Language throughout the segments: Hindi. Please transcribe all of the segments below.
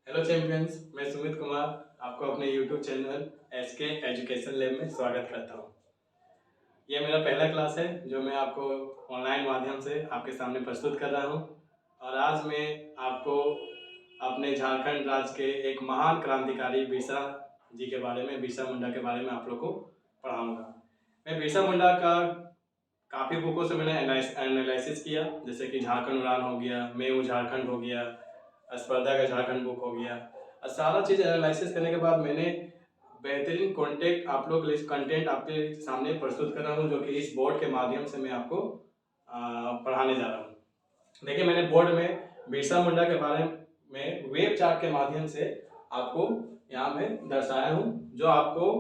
हेलो चैंपियंस, मैं सुमित कुमार आपको अपने YouTube channel SK education lab में स्वागत करता हूँ। ये मेरा पहला क्लास है जो मैं आपको ऑनलाइन माध्यम से आपके सामने प्रस्तुत कर रहा हूँ। और आज मैं आपको अपने झारखंड राज्य के एक महान क्रांतिकारी बिरसा जी के बारे में, बिरसा मुंडा के बारे में आप लोग को पढ़ाऊँगा। मैं बिरसा मुंडा का काफ़ी बुकों से मैंने एनालिसिस किया, जैसे कि झारखंड उड़ान हो गया, मैं हूँ झारखंड हो गया, स्पर्धा का झारखंड बुक हो गया। और सारा चीज़ एनालिसिस करने के बाद मैंने बेहतरीन कंटेंट आपके सामने प्रस्तुत कर रहा हूँ, जो कि इस बोर्ड के माध्यम से मैं आपको पढ़ाने जा रहा हूँ। देखिए, मैंने बोर्ड में बिरसा मुंडा के बारे में वेब चार्ट के माध्यम से आपको यहाँ में दर्शाया हूँ, जो आपको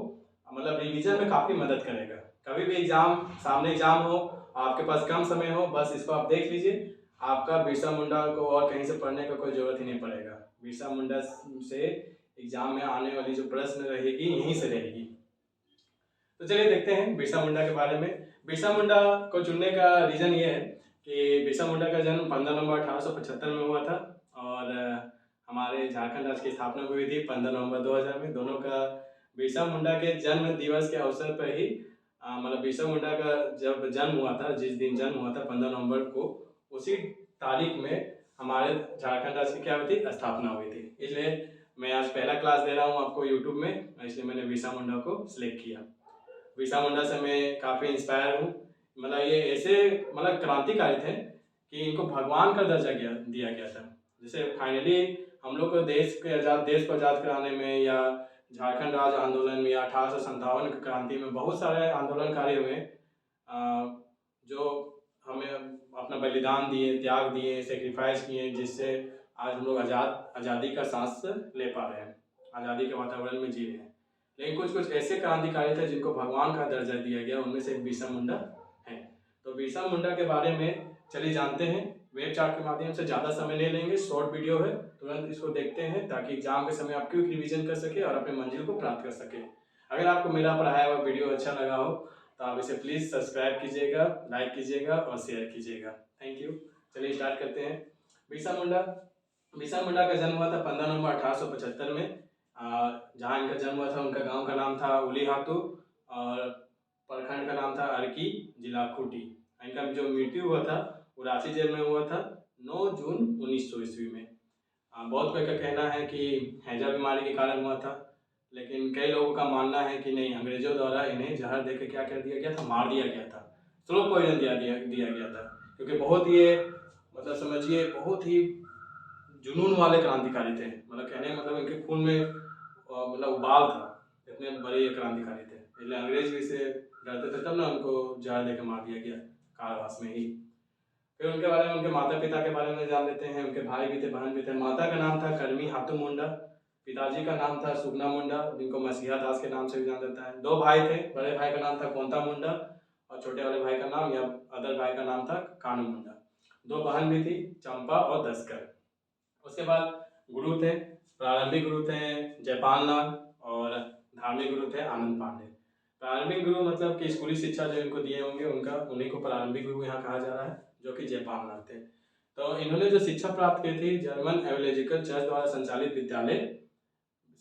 मतलब रिवीजन में काफ़ी मदद करेगा। कभी भी सामने एग्जाम हो, आपके पास कम समय हो, बस इसको आप देख लीजिए, आपका बिरसा मुंडा को और कहीं से पढ़ने का कोई ज़रूरत ही नहीं पड़ेगा। बिरसा मुंडा से एग्जाम में आने वाली जो प्रश्न रहेगी यहीं से रहेगी। तो चलिए देखते हैं बिरसा मुंडा के बारे में। बिरसा मुंडा को चुनने का रीज़न ये है कि बिरसा मुंडा का जन्म 15 नवंबर 1875 में हुआ था और हमारे झारखंड राज्य की स्थापना हुई थी 15 नवंबर 2000 में। दोनों का बिरसा मुंडा के जन्म दिवस के अवसर पर ही मतलब बिरसा मुंडा का जब जन्म हुआ था, जिस दिन जन्म हुआ था 15 नवंबर को, उसी तारीख में हमारे झारखंड राज्य की क्या हुई थी, स्थापना हुई थी। इसलिए मैं आज पहला क्लास दे रहा हूँ आपको यूट्यूब में, इसलिए मैंने बिरसा मुंडा को सिलेक्ट किया। बिरसा मुंडा से मैं काफ़ी इंस्पायर हूँ। मतलब ये ऐसे मतलब क्रांतिकारी थे कि इनको भगवान का दर्जा दिया गया था। जैसे फाइनली हम लोग को देश को आज़ाद कराने में, या झारखंड राज्य आंदोलन में, या 1857 की क्रांति में बहुत सारे आंदोलनकारी हुए जो हमें अपना बलिदान दिए, त्याग दिए, सेक्रीफाइस किए, जिससे आज हम लोग आज़ादी का सांस ले पा रहे हैं, आज़ादी के वातावरण में जी रहे हैं। लेकिन कुछ कुछ ऐसे क्रांतिकारी थे जिनको भगवान का दर्जा दिया गया, उनमें से एक बिरसा मुंडा है। तो बिरसा मुंडा के बारे में चलिए जानते हैं। वेब चार्ट के माध्यम से ज़्यादा समय नहीं लेंगे, शॉर्ट वीडियो है, तुरंत इसको देखते हैं ताकि एग्जाम के समय आप क्विक रिवीजन कर सके और अपने मंजिल को प्राप्त कर सके। अगर आपको मेरा पढ़ाया हुआ वीडियो अच्छा लगा हो तो आप इसे प्लीज़ सब्सक्राइब कीजिएगा, लाइक कीजिएगा और शेयर कीजिएगा। Thank you. चलिए स्टार्ट करते हैं। बिरसा मुंडा बिरसा मुंडा का जन्म हुआ था 15 नवंबर 1875 में। जहाँ इनका जन्म हुआ था उनका गांव का नाम था उलीहातू और प्रखंड का नाम था अर्की, जिला खूंटी। इनका जो मृत्यु हुआ था वो रांची जेल में हुआ था 9 जून 1900 ईस्वी में। बहुत कोई का कहना है कि हैजा बीमारी के कारण हुआ था, लेकिन कई लोगों का मानना है कि नहीं, अंग्रेजों द्वारा इन्हें जहर देकर क्या कर दिया गया था, मार दिया गया था, स्लो पॉइजन दिया गया था। क्योंकि बहुत ही मतलब समझिए बहुत ही जुनून वाले क्रांतिकारी थे। मतलब कहने मतलब इनके खून में मतलब उबाल था, इतने बड़े ये क्रांतिकारी थे। इसलिए अंग्रेज भी से डरते थे, तब ना उनको जहर देकर मार दिया गया कारावास में ही। फिर उनके बारे में, उनके माता पिता के बारे में जान लेते हैं। उनके भाई भी थे, बहन भी थे। माता का नाम था करमी हातू मुंडा, पिताजी का नाम था सुगना मुंडा, जिनको मसीहा दास के नाम से भी जान जाता है। 2 भाई थे, बड़े भाई का नाम था कोंता मुंडा और छोटे वाले भाई का नाम या अदर भाई का नाम था कानू मुंडा। 2 बहन भी थी, चंपा और दस्कर। उसके बाद गुरु थे, प्रारंभिक गुरु थे जयपाल लाल और धार्मिक गुरु थे आनंद पांडे। प्रारंभिक गुरु मतलब कि स्कूली शिक्षा जो इनको दिए होंगे उन्हीं को प्रारंभिक गुरु यहाँ कहा जा रहा है, जो कि जयपाल लाल थे। तो इन्होंने जो शिक्षा प्राप्त की थी जर्मन एवलेजिकल चर्च द्वारा संचालित विद्यालय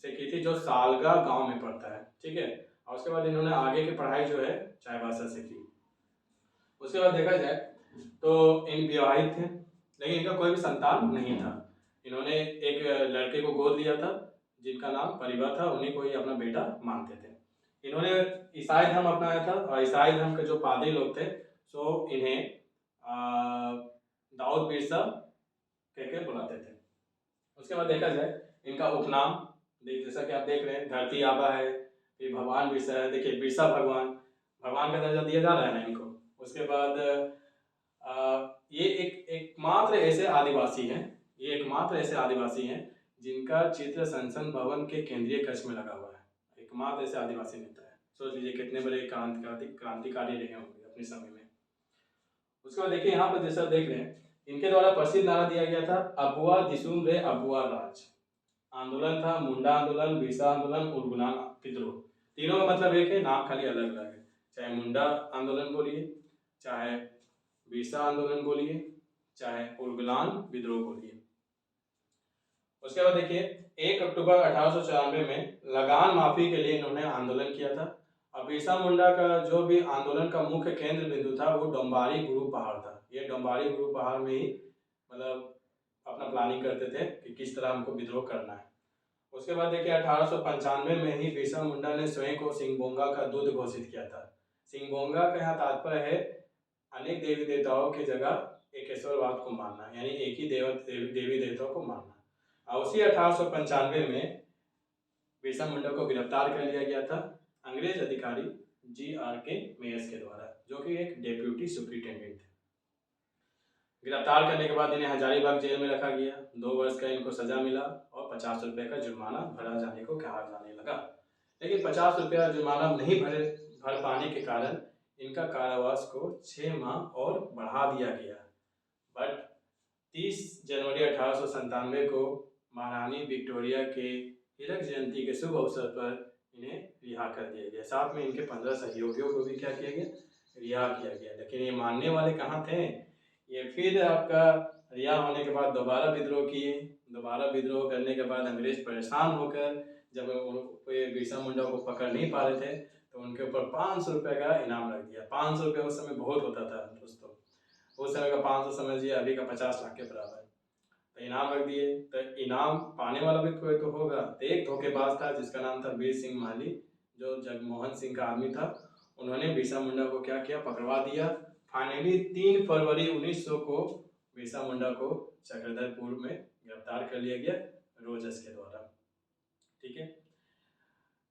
से की थी, जो सालगा गांव में पड़ता है, ठीक है। और उसके बाद इन्होंने आगे की पढ़ाई जो है चाईबासा से की। उसके बाद देखा जाए तो इन विवाहित थे, लेकिन इनका कोई भी संतान नहीं था। इन्होंने एक लड़के को गोद लिया था जिनका नाम परिवा था, उन्हीं को ही अपना बेटा मानते थे। इन्होंने ईसाई धर्म अपनाया था और ईसाई धर्म के जो पादरी लोग थे सो इन्हें दाऊद बिरसा कह के बुलाते थे। उसके बाद देखा जाए इनका उपनाम, जैसा कि आप देख रहे हैं, धरती आबा है, फिर भगवान बिरसा है। देखिए बिरसा भगवान, भगवान का दर्जा दिया जा रहा है ना इनको। उसके बाद ये एकमात्र ऐसे आदिवासी हैं, ये एकमात्र ऐसे आदिवासी हैं जिनका चित्र संसद भवन के केंद्रीय कक्ष में लगा हुआ है। एकमात्र ऐसे आदिवासी नेता है। सोच लीजिए कितने बड़े क्रांतिकारी रहे होंगे अपने समय में। उसके बाद देखिए यहाँ पर जैसा देख रहे हैं, इनके द्वारा प्रसिद्ध नारा दिया गया था अबुआ दिसुम रे अबुआ राज। आंदोलन था मुंडा आंदोलन, बिरसा आंदोलन, उर्गुलान विद्रोह। तीनों का मतलब एक है, नाम खाली अलग अलग है। चाहे मुंडा आंदोलन बोलिए, चाहे बिरसा आंदोलन बोलिए, चाहे उर्गुलान विद्रोह बोलिए। उसके बाद देखिए 1 अक्टूबर 1894 में लगान माफी के लिए इन्होंने आंदोलन किया था। अब बिरसा मुंडा का जो भी आंदोलन का मुख्य केंद्र बिंदु था वो डोम्बारी गुरु पहाड़ था। ये डोम्बारी गुरु पहाड़ में ही मतलब अपना प्लानिंग करते थे कि किस तरह हमको विद्रोह करना है। उसके बाद देखिए 1895 में ही बिरसा मुंडा ने स्वयं को सिंगभोंगा का दूत घोषित किया था। सिंगभोंगा का यहाँ तात्पर्य है अनेक देवी देवताओं की जगह एकेश्वरवाद को मानना, यानी एक ही देवी देवताओं को मानना। और उसी 1895 में बिरसा मुंडा को गिरफ्तार कर लिया गया था अंग्रेज अधिकारी GRK मेयर्स के द्वारा, जो कि एक डेप्यूटी सुप्रिंटेंडेंट थे। गिरफ्तार करने के बाद इन्हें हजारीबाग जेल में रखा गया। 2 वर्ष का इनको सजा मिला और 50 रुपये का जुर्माना भरा जाने को कहा जाने लगा। लेकिन 50 रुपया जुर्माना नहीं भर पाने के कारण इनका कारावास को 6 माह और बढ़ा दिया गया। बट 30 जनवरी 1897 को महारानी विक्टोरिया के हीरक जयंती के शुभ अवसर पर इन्हें रिहा कर दिया गया। साथ में इनके 15 सहयोगियों को भी क्या किया गया, रिहा किया गया। लेकिन ये मानने वाले कहाँ थे, ये फिर आपका रिहा होने के बाद दोबारा विद्रोह किए। दोबारा विद्रोह करने के बाद अंग्रेज परेशान होकर जब बिरसा मुंडा को पकड़ नहीं पा रहे थे तो उनके ऊपर 500 रुपये का इनाम रख दिया। 500 रुपये उस समय बहुत होता था दोस्तों, उस समय का 500 समझिए अभी का 50 लाख के बराबर। तो इनाम रख दिए, तो इनाम पाने वाला भी कोई तो होगा। तो एक धोखेबाज था जिसका नाम था वीर सिंह माली, जो जगमोहन सिंह का आदमी था। उन्होंने बिरसा मुंडा को क्या किया, पकड़वा दिया। फाइनली 3 फरवरी 1900 को बिरसा मुंडा को चक्रधरपुर में गिरफ्तार कर लिया गया रोजस के द्वारा। ठीक है,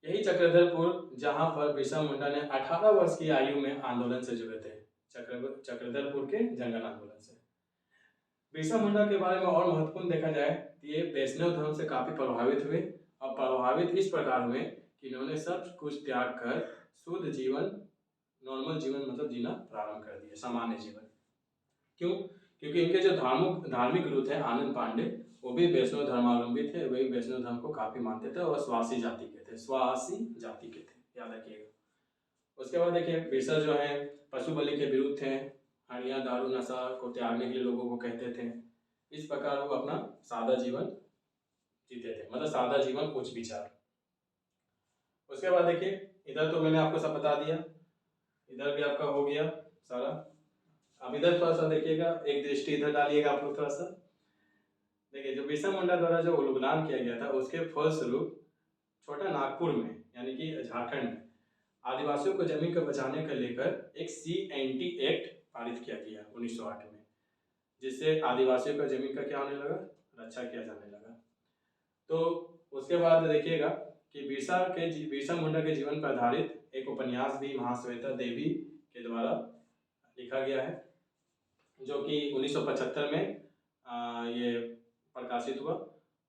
यही चक्रधरपुर जहां पर बिरसा मुंडा ने 18 वर्ष की आयु में आंदोलन से जुड़े थे, चक्रधरपुर के जंगल आंदोलन से। बिरसा मुंडा के बारे में और महत्वपूर्ण देखा जाए तो ये वैष्णव धर्म से काफी प्रभावित हुए, और प्रभावित इस प्रकार हुए कि इन्होंने सब कुछ त्याग कर शुद्ध जीवन, नॉर्मल जीवन मतलब जीना प्रारंभ कर दिया, सामान्य जीवन। क्यों? क्योंकि इनके जो धार्मिक गुरु थे आनंद पांडे, वो भी वैष्णव धर्मावलंबी थे। वही वैष्णव धर्म को काफी मानते थे और स्वासी जाति के थे, याद रखिएगा। उसके बाद देखिए बिरसा जो है पशु बलि के विरुद्ध थे, हड़िया दारू नशा को त्यागने के लिए लोगों को कहते थे। इस प्रकार वो अपना सादा जीवन जीते थे, मतलब सादा जीवन उच्च विचार। उसके बाद देखिए इधर तो मैंने आपको सब बता दिया, इधर भी आपका हो गया सारा। अब इधर थोड़ा सा देखिएगा, एक दृष्टि इधर डालिएगा आप लोग थोड़ा सा। देखिए जो बिरसा मुंडा द्वारा जो उलगुलान किया गया था उसके फलस्वरूप छोटा नागपुर में यानी कि झारखंड में आदिवासियों को जमीन को बचाने को लेकर एक CNT एक्ट पारित किया गया 1908 में, जिससे आदिवासियों का जमीन का क्या होने लगा, रक्षा किया जाने लगा। तो उसके बाद देखिएगा कि बिरसा मुंडा के जीवन पर आधारित एक उपन्यास भी महाश्वेता देवी के द्वारा लिखा गया है, जो कि 1975 में ये प्रकाशित हुआ।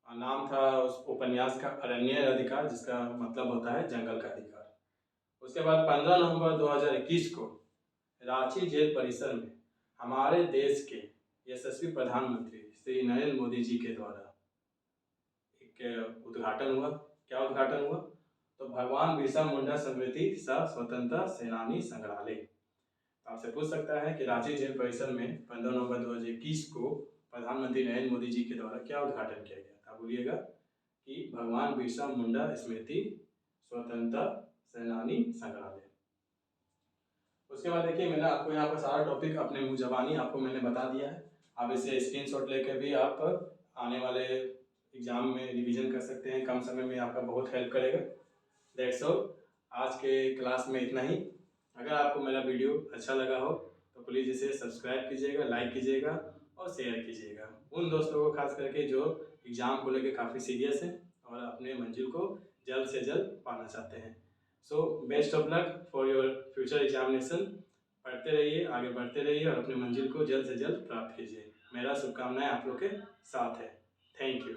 नाम था उस उपन्यास का अरण्य अधिकार, जिसका मतलब होता है जंगल का अधिकार। उसके बाद 15 नवंबर 2021 को रांची जेल परिसर में हमारे देश के यशस्वी प्रधानमंत्री श्री नरेंद्र मोदी जी के द्वारा एक उद्घाटन हुआ। क्या उद्घाटन हुआ? तो भगवान बिरसा मुंडा स्मृति सह स्वतंत्रता सेनानी संग्रहालय। आपसे पूछ सकता है कि रांची जेल परिसर में 15 नवंबर 2021 को प्रधानमंत्री नरेंद्र मोदी जी के द्वारा क्या उद्घाटन किया गया था? बोलिएगा कि भगवान बिरसा मुंडा स्मृति स्वतंत्रता सेनानी संग्रहालय। उसके बाद देखिए मैंने आपको यहाँ पर सारा टॉपिक अपने मुँह ज़बानी आपको मैंने बता दिया है। आप इसे स्क्रीनशॉट लेकर भी आप आने वाले एग्जाम में रिवीजन कर सकते हैं, कम समय में आपका बहुत हेल्प करेगा। दैट्स ऑल, आज के क्लास में इतना ही। अगर आपको मेरा वीडियो अच्छा लगा हो तो प्लीज़ इसे सब्सक्राइब कीजिएगा, लाइक कीजिएगा और शेयर कीजिएगा उन दोस्तों को, खास करके जो एग्ज़ाम को लेकर काफ़ी सीरियस हैं और अपने मंजिल को जल्द से जल्द पाना चाहते हैं। So best of luck for your future examination. पढ़ते रहिए, आगे बढ़ते रहिए और अपने मंजिल को जल्द से जल्द प्राप्त कीजिए। मेरा शुभकामनाएं आप लोग के साथ है। Thank you.